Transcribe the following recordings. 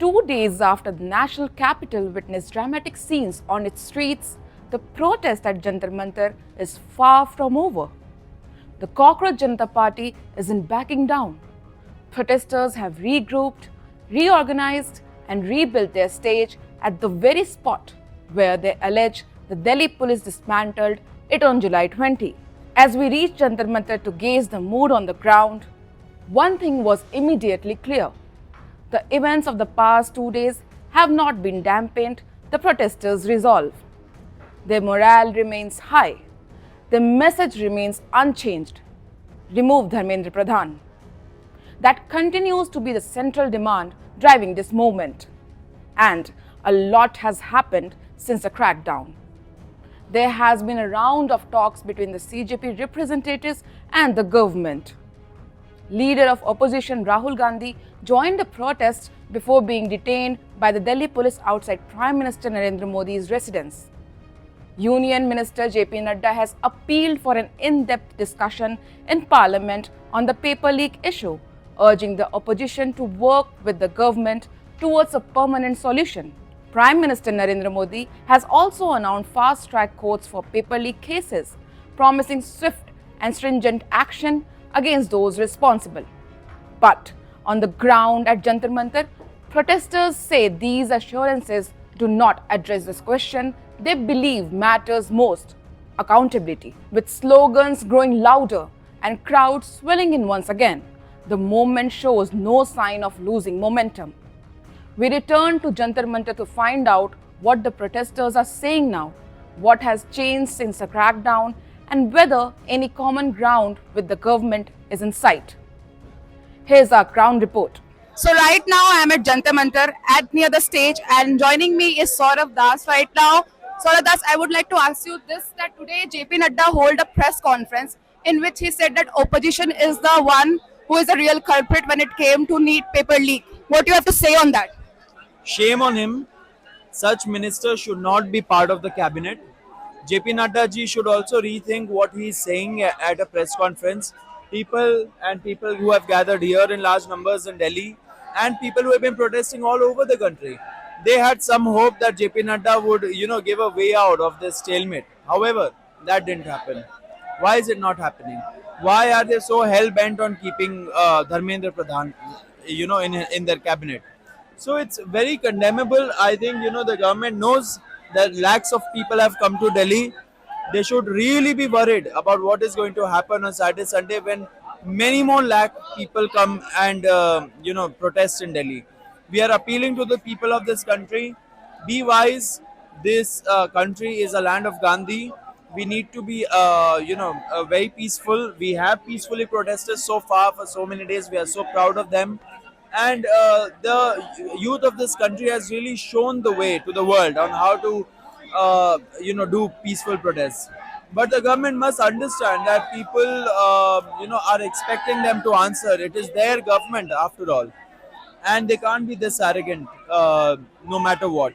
2 days after the national capital witnessed dramatic scenes on its streets, the protest at Jantar Mantar is far from over. The Cockroach Janata Party isn't backing down. Protesters have regrouped, reorganized, and rebuilt their stage at the very spot where they allege the Delhi police dismantled it on July 20. As we reached Jantar Mantar to gauge the mood on the ground, one thing was immediately clear. The events of the past 2 days have not been dampened the protesters' resolve. Their morale remains high. Their message remains unchanged. Remove Dharmendra Pradhan. That continues to be the central demand driving this movement. And a lot has happened since the crackdown. There has been a round of talks between the CJP representatives and the government. Leader of opposition Rahul Gandhi joined the protest before being detained by the Delhi police outside Prime Minister Narendra Modi's residence. Union Minister JP Nadda has appealed for an in-depth discussion in Parliament on the paper leak issue, urging the opposition to work with the government towards a permanent solution. Prime Minister Narendra Modi has also announced fast-track courts for paper leak cases, promising swift and stringent action against those responsible. But on the ground at Jantar Mantar, protesters say these assurances do not address this question they believe matters most: accountability. With slogans growing louder and crowds swelling in once again, the movement shows no sign of losing momentum. We return to Jantar Mantar to find out what the protesters are saying now, what has changed since the crackdown, and whether any common ground with the government is in sight. Here's our ground report. So right now I am at Jantar Mantar at near the stage, and joining me is Saurav Das right now. Saurav Das, I would like to ask you this, that today JP Nadda hold a press conference in which he said that opposition is the one who is the real culprit when it came to NEET paper leak. What do you have to say on that? Shame on him. Such ministers should not be part of the cabinet. JP Nadda ji should also rethink what he is saying at a press conference. People who have gathered here in large numbers in Delhi, and people who have been protesting all over the country, they had some hope that JP Nadda would, give a way out of this stalemate. However, that didn't happen. Why is it not happening? Why are they so hell bent on keeping Dharmendra Pradhan, in their cabinet? So it's very condemnable. I think, the government knows that lakhs of people have come to Delhi. They should really be worried about what is going to happen on Saturday, Sunday, when many more lakh people come and, protest in Delhi. We are appealing to the people of this country. Be wise. This country is a land of Gandhi. We need to be, very peaceful. We have peacefully protested so far for so many days. We are so proud of them. And the youth of this country has really shown the way to the world on how to, do peaceful protests. But the government must understand that people, are expecting them to answer. It is their government after all, and they can't be this arrogant, no matter what.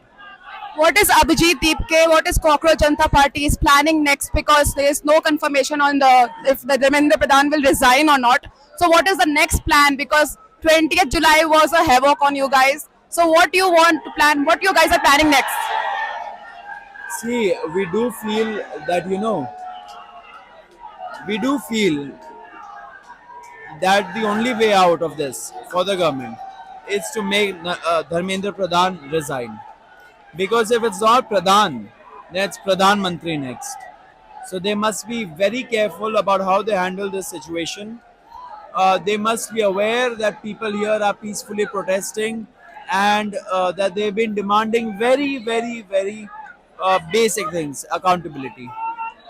What is Abhijit Deepke, what is Cockroach Janata Party is planning next, because there is no confirmation on if the Dharmendra Pradhan will resign or not. So what is the next plan? Because 20th July was a havoc on you guys. So what do you want to plan? What you guys are planning next? See, we do feel that, the only way out of this for the government is to make Dharmendra Pradhan resign. Because if it's not Pradhan, then it's Pradhan Mantri next. So they must be very careful about how they handle this situation. They must be aware that people here are peacefully protesting, and that they've been demanding very, very, very basic things, accountability.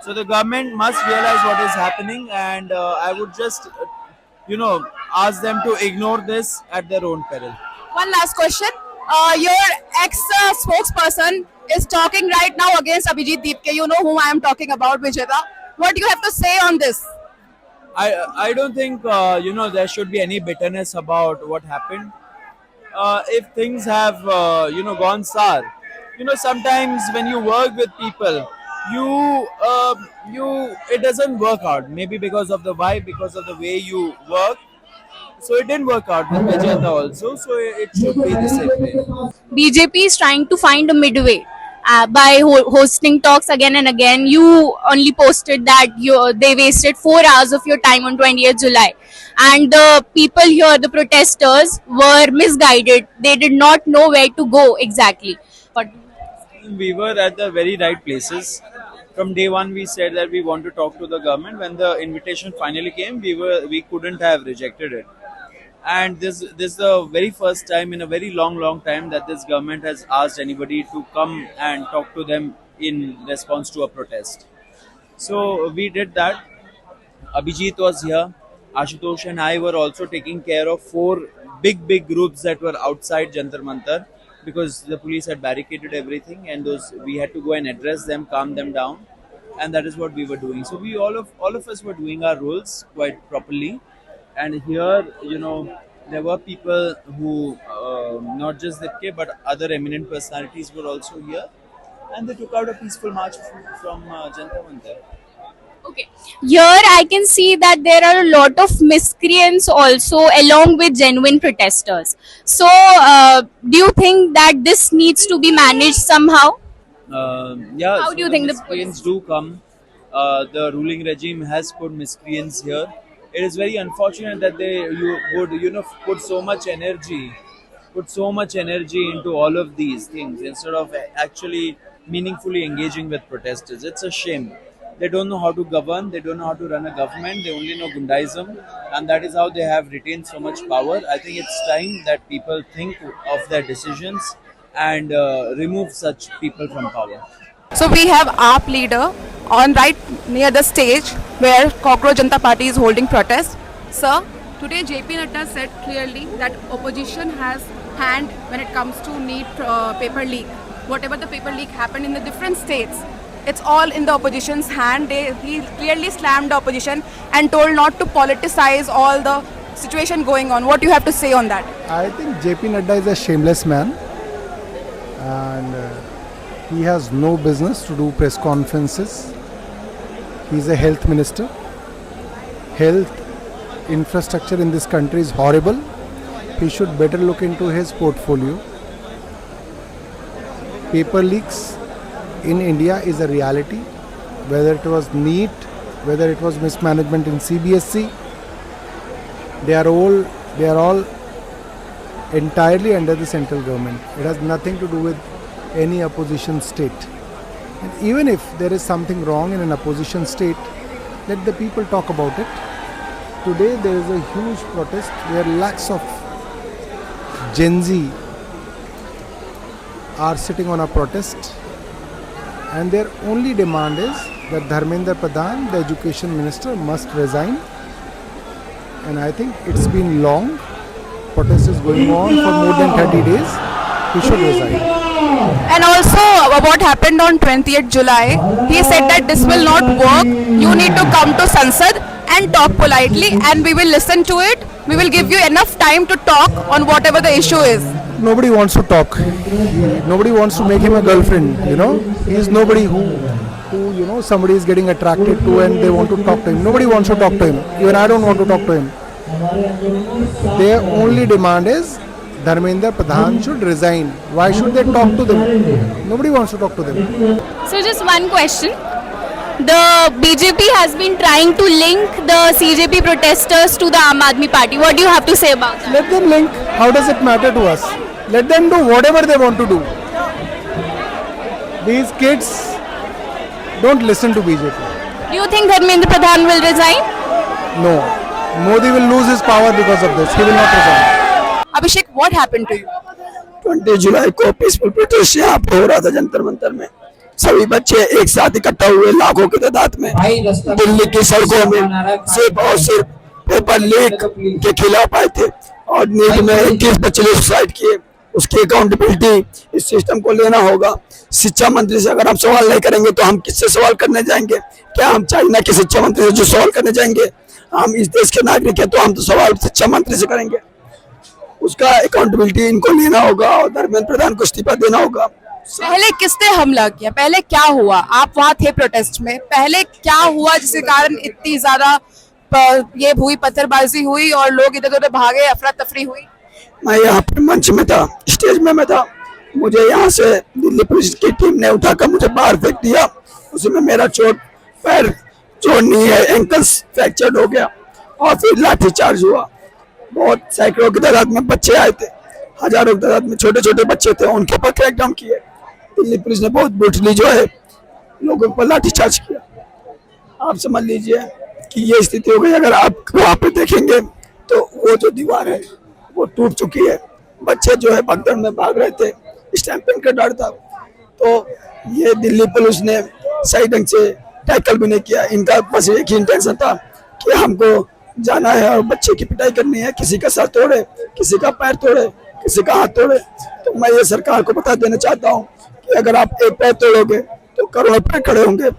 So the government must realize what is happening, and I would just, ask them to ignore this at their own peril. One last question. Your ex-spokesperson is talking right now against Abhijit Deepke. You know whom I am talking about, Vijeta. What do you have to say on this? I don't think there should be any bitterness about what happened. If things have gone sour, sometimes when you work with people, it doesn't work out. Maybe because of the vibe, because of the way you work. So it didn't work out with Vijayata also. So it should be the same way. BJP is trying to find a midway by hosting talks again and again. You only posted that they wasted 4 hours of your time on 20th July. And the people here, the protesters, were misguided. They did not know where to go exactly. But We were at the very right places. From day one, we said that we want to talk to the government. When the invitation finally came, we couldn't have rejected it. And this is the very first time in a very long time that this government has asked anybody to come and talk to them in response to a protest. So we did that. Abhijit was here. Ashutosh and I were also taking care of four big groups that were outside Jantar Mantar because the police had barricaded everything, and those we had to go and address them, calm them down, and that is what we were doing. So we all of us were doing our roles quite properly. And here, there were people who, not just Dipke, but other eminent personalities were also here, and they took out a peaceful march from Jantar Mantar. okay, here I can see that there are a lot of miscreants also along with genuine protesters. So, do you think that this needs to be managed somehow? Yeah, How so do you the think the miscreants do come. The ruling regime has put miscreants here. It is very unfortunate that you would put so much energy into all of these things instead of actually meaningfully engaging with protesters. It's a shame. They don't know how to govern. They don't know how to run a government. They only know Gundaism, and that is how they have retained so much power. I think it's time that people think of their decisions and remove such people from power. So we have AAP leader on right near the stage where Cockroach Janta Party is holding protest. Sir, today JP Nadda said clearly that opposition has hand when it comes to NEET paper leak. Whatever the paper leak happened in the different states, it's all in the opposition's hand. He clearly slammed the opposition and told not to politicize all the situation going on. What do you have to say on that? I think JP Nadda is a shameless man, and he has no business to do press conferences. He is a health minister. Health infrastructure in this country is horrible. He should better look into his portfolio. Paper leaks in India is a reality. Whether it was NEET, whether it was mismanagement in CBSE, they are all entirely under the central government. It has nothing to do with any opposition state. And even if there is something wrong in an opposition state, let the people talk about it. Today there is a huge protest where lakhs of Gen Z are sitting on a protest, and their only demand is that Dharmendra Pradhan, the education minister, must resign. And I think it's been long. Protest is going on for more than 30 days. He should resign. And also what happened on 20th July, he said that this will not work. You need to come to Sansad and talk politely, and we will listen to it. We will give you enough time to talk on whatever the issue is. Nobody wants to talk. Nobody wants to make him a girlfriend. He is nobody who somebody is getting attracted to and they want to talk to him. Nobody wants to talk to him. Even I don't want to talk to him. Their only demand is Dharmendra Pradhan should resign. Why should they talk to them? Nobody wants to talk to them. So, just one question. The BJP has been trying to link the CJP protesters to the Aam Aadmi Party. What do you have to say about that? Let them link. How does it matter to us? Let them do whatever they want to do. These kids don't listen to BJP. Do you think Dharmendra Pradhan will resign? No. Modi will lose his power because of this. He will not resign. Abhishek, what happened to you? 20 जुलाई को peaceful protest यहाँ पे हो रहा था जंतर मंतर में। सभी बच्चे एक साथ इकट्ठा हुए लाखों की तादाद में दिल्ली की सड़कों में सिर्फ और सिर्फ पेपर लीक के खिलाफ आए थे। और नीट में 21 बच्चे ने सुसाइड किए। उसकी अकाउंटेबिलिटी इस सिस्टम को लेना होगा। शिक्षा मंत्री से अगर हम सवाल नहीं करेंगे तो हम किससे सवाल करने जाएंगे? क्या हम चाइना के शिक्षा मंत्री से जो सवाल करने जाएंगे? हम इस देश के नागरिक हैं तो हम तो सवाल शिक्षा मंत्री से करेंगे। उसका अकाउंटेबिलिटी इनको लेना होगा और धर्मेंद्र प्रधान को इस्तीफा देना होगा। पहले किसने हमला किया? पहले क्या हुआ? आप वहाँ थे प्रोटेस्ट में। पहले क्या हुआ जिसके कारण इतनी ज्यादा ये हुई, पत्थरबाजी हुई और लोग इधर उधर भागे, अफरा तफरी हुई? मैं यहाँ पर मंच में था, स्टेज में मैं था, मुझे यहाँ से दिल्ली पुलिस की टीम ने उठाकर मुझे बाहर फेंक दिया। उसी में मेरा चोट, पैर जो नी है, एंकल्स फ्रैक्चर हो गया और फिर लाठी चार्ज हुआ। बहुत सैकड़ों की तादाद में बच्चे आए थे, हजारों की तादाद में छोटे छोटे बच्चे थे, उनके ऊपर क्रैकडाउन किए। दिल्ली पुलिस ने बहुत ब्रूटली जो है लोगों पर लाठी चार्ज किया। आप समझ लीजिए कि ये स्थिति हो गई। अगर आप वहाँ पे देखेंगे तो वो जो दीवार है वो टूट चुकी है। बच्चे जो है भगदड़ में भाग रहे थे, स्टैंपिंग का डर था। तो ये दिल्ली पुलिस ने सही ढंग से टैकल भी नहीं किया। इनका बस एक ही इंटेंशन था कि हमको जाना है और बच्चे की पिटाई करनी है, किसी का सर तोड़े, किसी का पैर तोड़े, किसी का हाथ तोड़े। तो मैं ये सरकार को बता देना चाहता हूँ कि अगर आप एक पैर तोड़ोगे तो करोड़ों पैर खड़े होंगे।